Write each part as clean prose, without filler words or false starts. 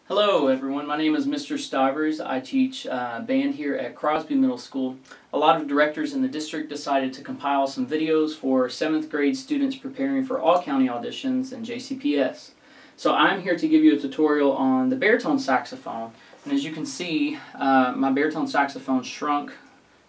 Hello everyone, my name is Mr. Stivers. I teach band here at Crosby Middle School. A lot of directors in the district decided to compile some videos for 7th grade students preparing for all-county auditions and JCPS. So I'm here to give you a tutorial on the baritone saxophone. And as you can see, my baritone saxophone shrunk.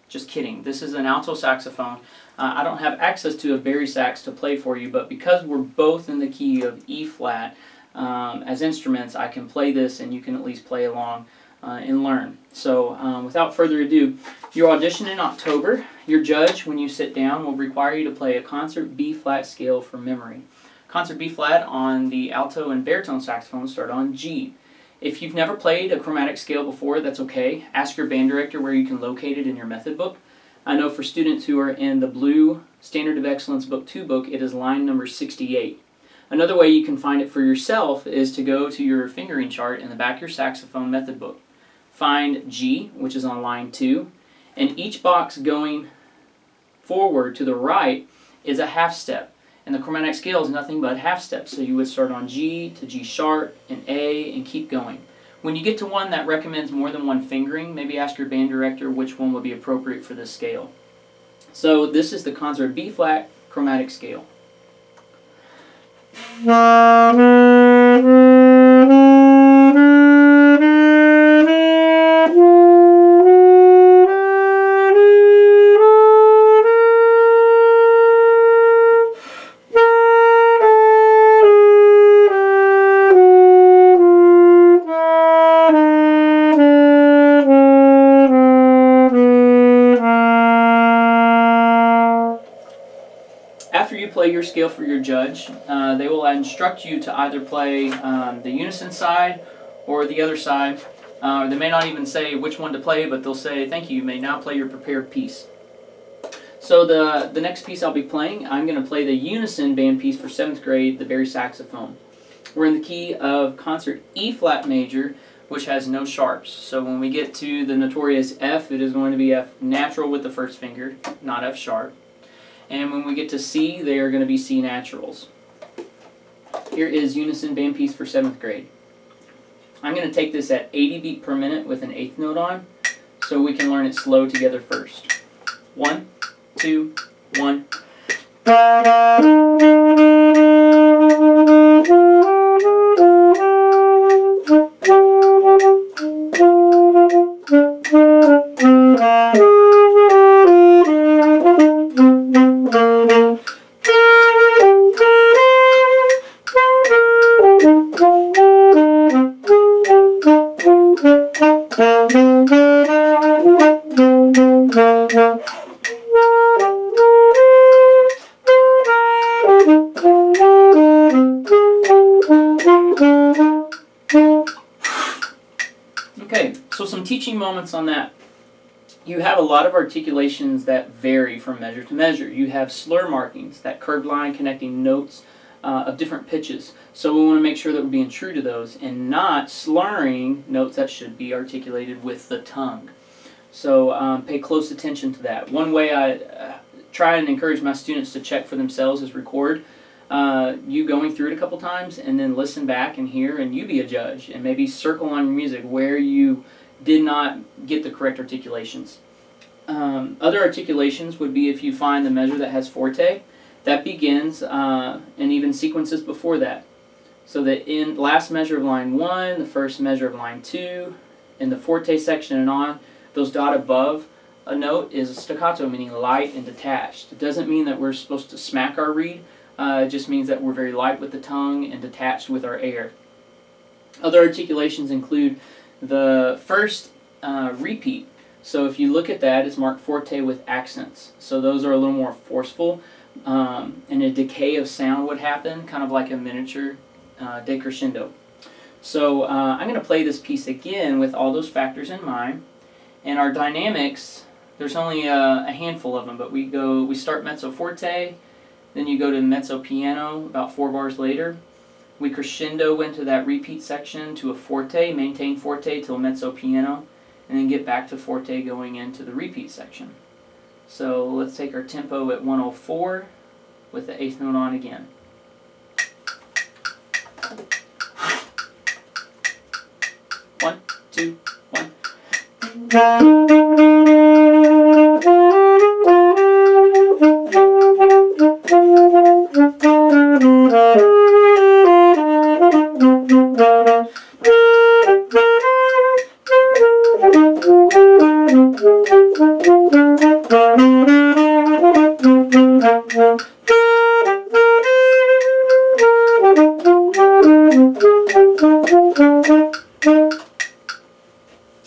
Just kidding. This is an alto saxophone. I don't have access to a bari sax to play for you, but because we're both in the key of E flat, as instruments, I can play this and you can at least play along and learn. So without further ado, your audition in October, your judge when you sit down will require you to play a concert B flat scale from memory. Concert B flat on the alto and baritone saxophone start on G. If you've never played a chromatic scale before, that's okay. Ask your band director where you can locate it in your method book. I know for students who are in the blue Standard of Excellence Book 2 book, it is line number 68. Another way you can find it for yourself is to go to your fingering chart in the back of your saxophone method book. Find G, which is on line 2, and each box going forward to the right is a half step. And the chromatic scale is nothing but half steps, so you would start on G to G sharp and A and keep going. When you get to one that recommends more than one fingering, maybe ask your band director which one would be appropriate for this scale. So this is the concert B flat chromatic scale. After you play your scale for your judge, they will instruct you to either play the unison side or the other side. They may not even say which one to play, but they'll say, "Thank you, you may now play your prepared piece." So the next piece I'll be playing, I'm going to play the unison band piece for 7th grade, the bari saxophone. We're in the key of concert E flat major, which has no sharps. So when we get to the notorious F, it is going to be F natural with the first finger, not F sharp. And when we get to C, they are going to be C naturals. Here is unison band piece for 7th grade. I'm going to take this at 80 beat per minute with an 8th note on, so we can learn it slow together first. 1, 2, 1. Okay, so some teaching moments on that. You have a lot of articulations that vary from measure to measure. You have slur markings, that curved line connecting notes of different pitches. So we want to make sure that we're being true to those and not slurring notes that should be articulated with the tongue. So pay close attention to that. One way I try and encourage my students to check for themselves is record you going through it a couple times and then listen back and hear, and you be a judge and maybe circle on your music where you did not get the correct articulations. Other articulations would be if you find the measure that has forte, that begins and even sequences before that. So that in last measure of line 1, the first measure of line 2, in the forte section and on, those dot above a note is a staccato, meaning light and detached. It doesn't mean that we're supposed to smack our reed. It just means that we're very light with the tongue and detached with our air. Other articulations include the first repeat. So if you look at that, it's marked forte with accents. So those are a little more forceful, and a decay of sound would happen, kind of like a miniature decrescendo. So I'm going to play this piece again with all those factors in mind. And our dynamics, there's only a handful of them, but we start mezzo forte, then you go to mezzo piano about 4 bars later. We crescendo into that repeat section to a forte, maintain forte till mezzo piano, and then get back to forte going into the repeat section. So let's take our tempo at 104 with the 8th note on again. 1, 2, 1.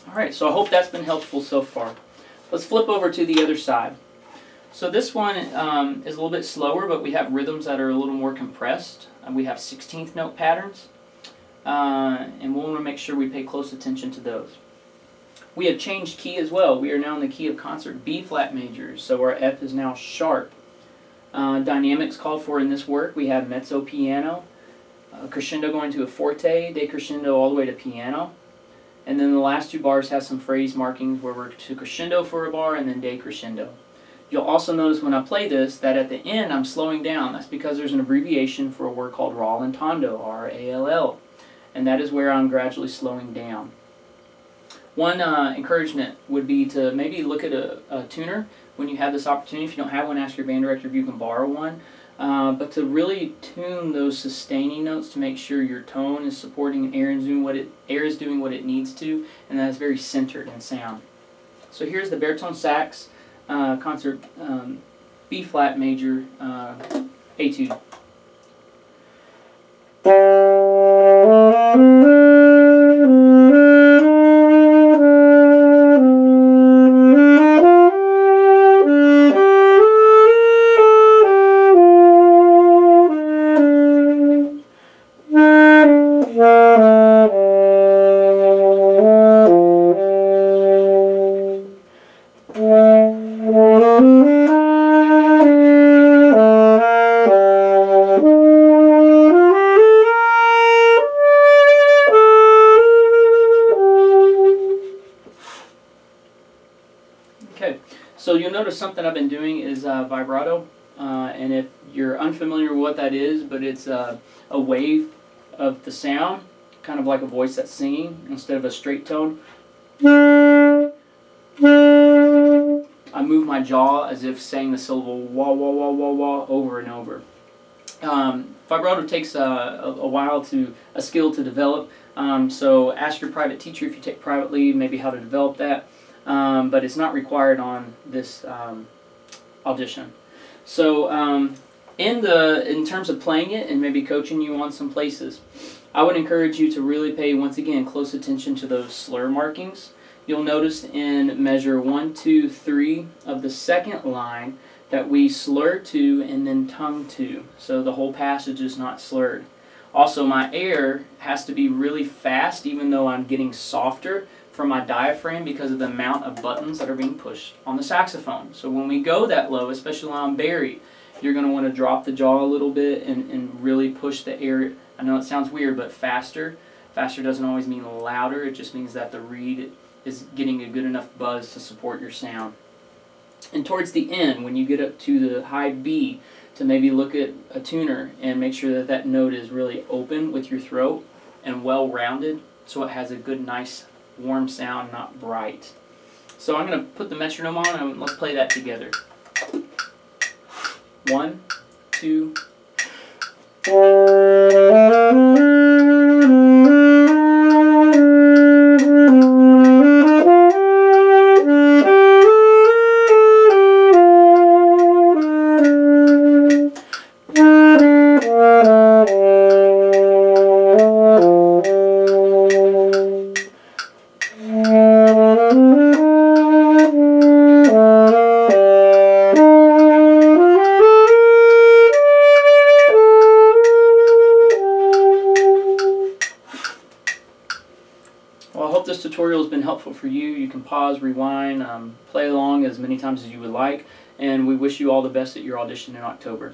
Alright, so I hope that's been helpful so far. Let's flip over to the other side. So this one is a little bit slower, but we have rhythms that are a little more compressed. We have 16th note patterns, and we'll want to make sure we pay close attention to those. We have changed key as well. We are now in the key of concert B flat major, so our F is now sharp. Dynamics called for in this work, we have mezzo piano, crescendo going to a forte, decrescendo all the way to piano. And then the last two bars have some phrase markings where we're to crescendo for a bar and then decrescendo. You'll also notice when I play this that at the end I'm slowing down. That's because there's an abbreviation for a word called rallentando, R-A-L-L. And that is where I'm gradually slowing down. One encouragement would be to maybe look at a tuner when you have this opportunity. If you don't have one, ask your band director if you can borrow one. But to really tune those sustaining notes to make sure your tone is supporting and air is doing what it needs to, and that is very centered in sound. So here's the baritone sax concert B flat major etude. Okay, so you'll notice something I've been doing is vibrato, and if you're unfamiliar with what that is, but it's a wave of the sound, kind of like a voice that's singing instead of a straight tone. I move my jaw as if saying the syllable wah wah wah wah wah over and over. Vibrato takes a while a skill to develop, so ask your private teacher if you take privately maybe how to develop that. But it's not required on this audition. So in terms of playing it and maybe coaching you on some places, I would encourage you to really pay, once again, close attention to those slur markings. You'll notice in measure 1, 2, 3 of the second line that we slur to and then tongue to. So the whole passage is not slurred. Also, my air has to be really fast even though I'm getting softer from my diaphragm because of the amount of buttons that are being pushed on the saxophone. So when we go that low, especially on Barry, you're going to want to drop the jaw a little bit and really push the air. I know it sounds weird, but faster. Faster doesn't always mean louder. It just means that the reed is getting a good enough buzz to support your sound. And towards the end, when you get up to the high B, to maybe look at a tuner and make sure that that note is really open with your throat and well rounded so it has a good, nice, warm sound, not bright. So I'm going to put the metronome on and let's play that together. 1, 2. Well, I hope this tutorial has been helpful for you. You can pause, rewind, play along as many times as you would like, and we wish you all the best at your audition in October.